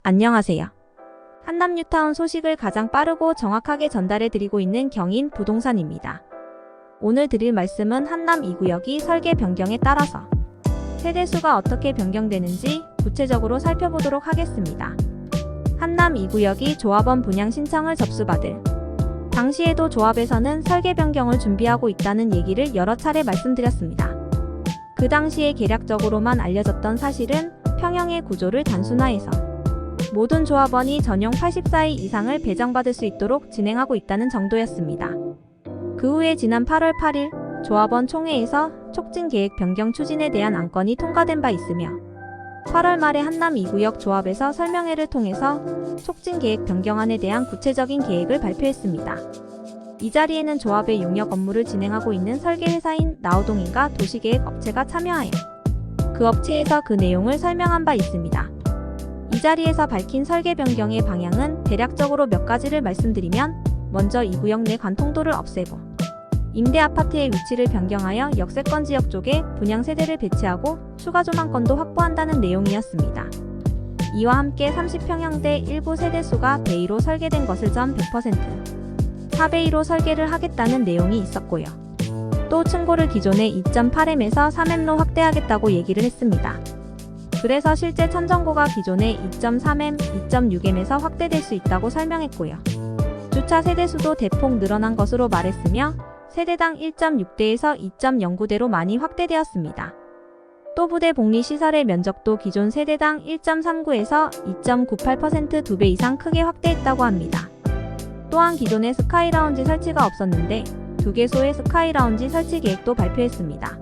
안녕하세요. 한남 뉴타운 소식을 가장 빠르고 정확하게 전달해드리고 있는 경인 부동산입니다. 오늘 드릴 말씀은 한남 2구역이 설계 변경에 따라서 세대수가 어떻게 변경되는지 구체적으로 살펴보도록 하겠습니다. 한남 2구역이 조합원 분양 신청을 접수받을 당시에도 조합에서는 설계 변경을 준비하고 있다는 얘기를 여러 차례 말씀드렸습니다. 그 당시에 계략적으로만 알려졌던 사실은 평형의 구조를 단순화해서 모든 조합원이 전용 84일 이상을 배정받을 수 있도록 진행하고 있다는 정도였습니다. 그 후에 지난 8월 8일 조합원 총회에서 촉진계획 변경 추진에 대한 안건이 통과된 바 있으며 8월 말에 한남 2구역 조합에서 설명회를 통해서 촉진계획 변경안에 대한 구체적인 계획을 발표했습니다. 이 자리에는 조합의 용역 업무를 진행하고 있는 설계회사인 나우동인가 도시계획 업체가 참여하여 그 업체에서 그 내용을 설명한 바 있습니다. 이 자리에서 밝힌 설계 변경의 방향은 대략적으로 몇 가지를 말씀드리면, 먼저 2구역 내 관통도를 없애고 임대 아파트의 위치를 변경하여 역세권 지역 쪽에 분양 세대를 배치하고 추가 조망권도 확보한다는 내용이었습니다. 이와 함께 30평형대 일부 세대수가 베이로 설계된 것을 전 100% 4베이로 설계를 하겠다는 내용이 있었고요. 또 층고를 기존의 2.8M에서 3M로 확대하겠다고 얘기를 했습니다. 그래서 실제 천정고가 기존의 2.3M, 2.6M에서 확대될 수 있다고 설명했고요. 주차 세대수도 대폭 늘어난 것으로 말했으며 세대당 1.6대에서 2.09대로 많이 확대되었습니다. 또 부대 복리 시설의 면적도 기존 세대당 1.39에서 2.98% 2배 이상 크게 확대했다고 합니다. 또한 기존에 스카이라운지 설치가 없었는데 2개소의 스카이라운지 설치 계획도 발표했습니다.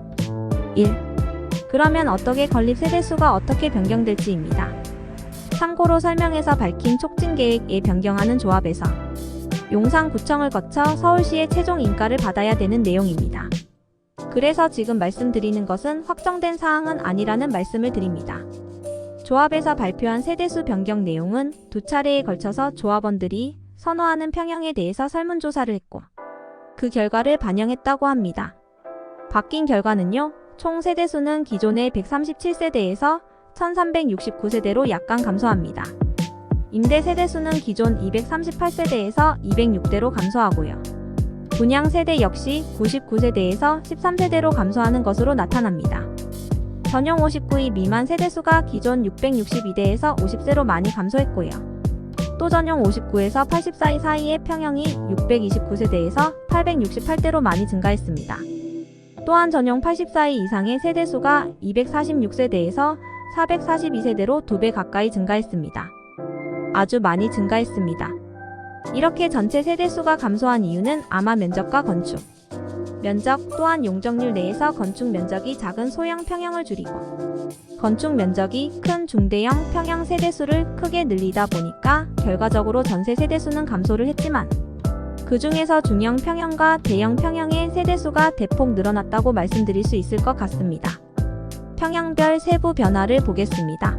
1. 그러면 어떻게 건립 세대수가 어떻게 변경될지입니다. 참고로 설명에서 밝힌 촉진계획에 변경하는 조합에서 용산구청을 거쳐 서울시의 최종 인가를 받아야 되는 내용입니다. 그래서 지금 말씀드리는 것은 확정된 사항은 아니라는 말씀을 드립니다. 조합에서 발표한 세대수 변경 내용은 두 차례에 걸쳐서 조합원들이 선호하는 평형에 대해서 설문조사를 했고 그 결과를 반영했다고 합니다. 바뀐 결과는요, 총 세대수는 기존의 137세대에서 1369세대로 약간 감소합니다. 임대 세대수는 기존 238세대에서 206대로 감소하고요. 분양 세대 역시 99세대에서 13세대로 감소하는 것으로 나타납니다. 전용 59위 미만 세대수가 기존 662대에서 50세로 많이 감소했고요. 또 전용 59에서 84위 사이의 평형이 629세대에서 868대로 많이 증가했습니다. 또한 전용 84위 이상의 세대수가 246세대에서 442세대로 2배 가까이 증가했습니다. 아주 많이 증가했습니다. 이렇게 전체 세대수가 감소한 이유는 아마 면적과 건축 면적 또한 용적률 내에서 건축 면적이 작은 소형 평형을 줄이고 건축 면적이 큰 중대형 평형 세대수를 크게 늘리다 보니까 결과적으로 전세 세대수는 감소를 했지만 그 중에서 중형 평형과 대형 평형의 세대수가 대폭 늘어났다고 말씀드릴 수 있을 것 같습니다. 평형별 세부 변화를 보겠습니다.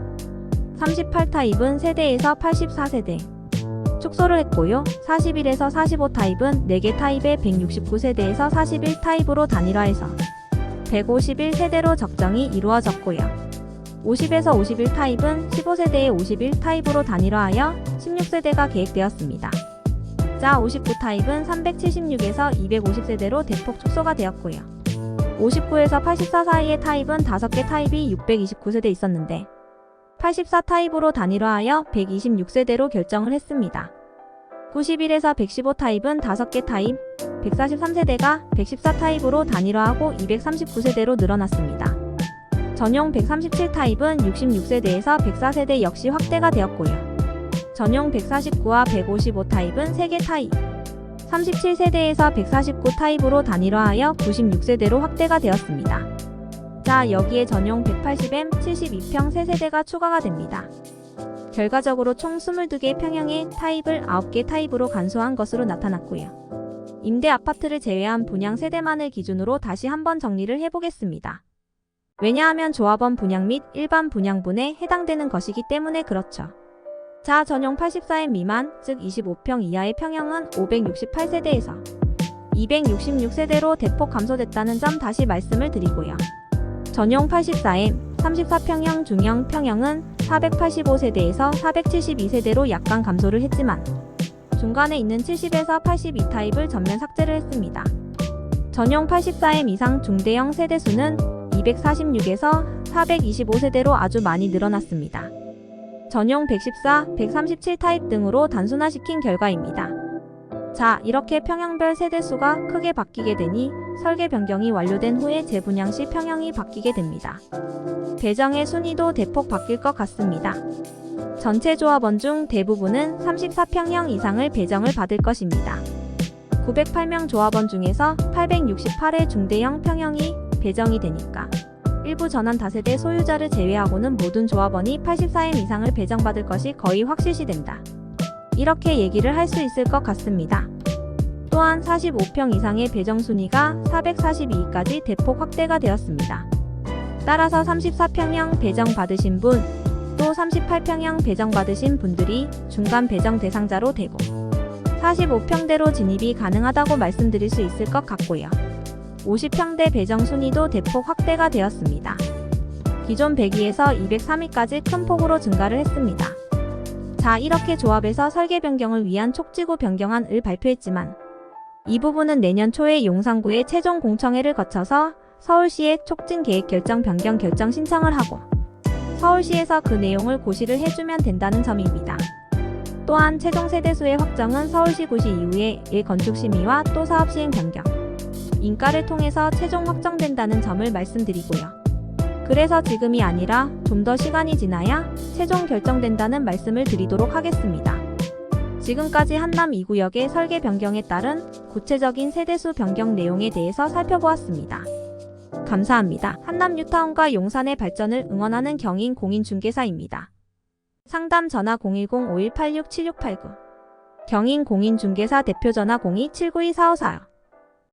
38타입은 세대에서 84세대 축소를 했고요. 41에서 45타입은 4개 타입의 169세대에서 41타입으로 단일화해서 151세대로 적정이 이루어졌고요. 50에서 51타입은 15세대의 51타입으로 단일화하여 16세대가 계획되었습니다. 자, 59타입은 376에서 250세대로 대폭 축소가 되었고요. 59에서 84 사이의 타입은 5개 타입이 629세대 있었는데 84타입으로 단일화하여 126세대로 결정을 했습니다. 91에서 115 타입은 5개 타입 143세대가 114타입으로 단일화하고 239세대로 늘어났습니다. 전용 137 타입은 66세대에서 104세대 역시 확대가 되었고요. 전용 149와 155 타입은 3개 타입 37세대에서 149 타입으로 단일화하여 96세대로 확대가 되었습니다. 자, 여기에 전용 180M 72평 3세대가 추가가 됩니다. 결과적으로 총 22개 평형의 타입을 9개 타입으로 간소한 것으로 나타났고요. 임대 아파트를 제외한 분양 세대만을 기준으로 다시 한번 정리를 해보겠습니다. 왜냐하면 조합원 분양 및 일반 분양분에 해당되는 것이기 때문에 그렇죠. 자, 전용 84M 미만, 즉 25평 이하의 평형은 568세대에서 266세대로 대폭 감소됐다는 점 다시 말씀을 드리고요. 전용 84M, 34평형 중형 평형은 485세대에서 472세대로 약간 감소를 했지만 중간에 있는 70에서 82 타입을 전면 삭제를 했습니다. 전용 84M 이상 중대형 세대 수는 246에서 425세대로 아주 많이 늘어났습니다. 전용 114, 137 타입 등으로 단순화시킨 결과입니다. 자, 이렇게 평형별 세대수가 크게 바뀌게 되니 설계 변경이 완료된 후에 재분양 시 평형이 바뀌게 됩니다. 배정의 순위도 대폭 바뀔 것 같습니다. 전체 조합원 중 대부분은 34평형 이상을 배정을 받을 것입니다. 908명 조합원 중에서 868의 중대형 평형이 배정이 되니까 일부 전환 다세대 소유자를 제외하고는 모든 조합원이 84M 이상을 배정받을 것이 거의 확실시된다. 이렇게 얘기를 할 수 있을 것 같습니다. 또한 45평 이상의 배정 순위가 442까지 대폭 확대가 되었습니다. 따라서 34평형 배정 받으신 분, 또 38평형 배정 받으신 분들이 중간 배정 대상자로 되고 45평대로 진입이 가능하다고 말씀드릴 수 있을 것 같고요. 50평대 배정 순위도 대폭 확대가 되었습니다. 기존 102에서 203위까지 큰 폭으로 증가를 했습니다. 자, 이렇게 조합에서 설계 변경을 위한 촉지구 변경안을 발표했지만 이 부분은 내년 초에 용산구의 최종 공청회를 거쳐서 서울시에 촉진 계획 결정 변경 결정 신청을 하고 서울시에서 그 내용을 고시를 해주면 된다는 점입니다. 또한 최종 세대수의 확정은 서울시 고시 이후에 건축 심의와 또 사업 시행 변경, 인가를 통해서 최종 확정된다는 점을 말씀드리고요. 그래서 지금이 아니라 좀 더 시간이 지나야 최종 결정된다는 말씀을 드리도록 하겠습니다. 지금까지 한남 2구역의 설계 변경에 따른 구체적인 세대수 변경 내용에 대해서 살펴보았습니다. 감사합니다. 한남 뉴타운과 용산의 발전을 응원하는 경인 공인중개사입니다. 상담 전화 010-5186-7689 경인 공인중개사 대표 전화 02-792-4545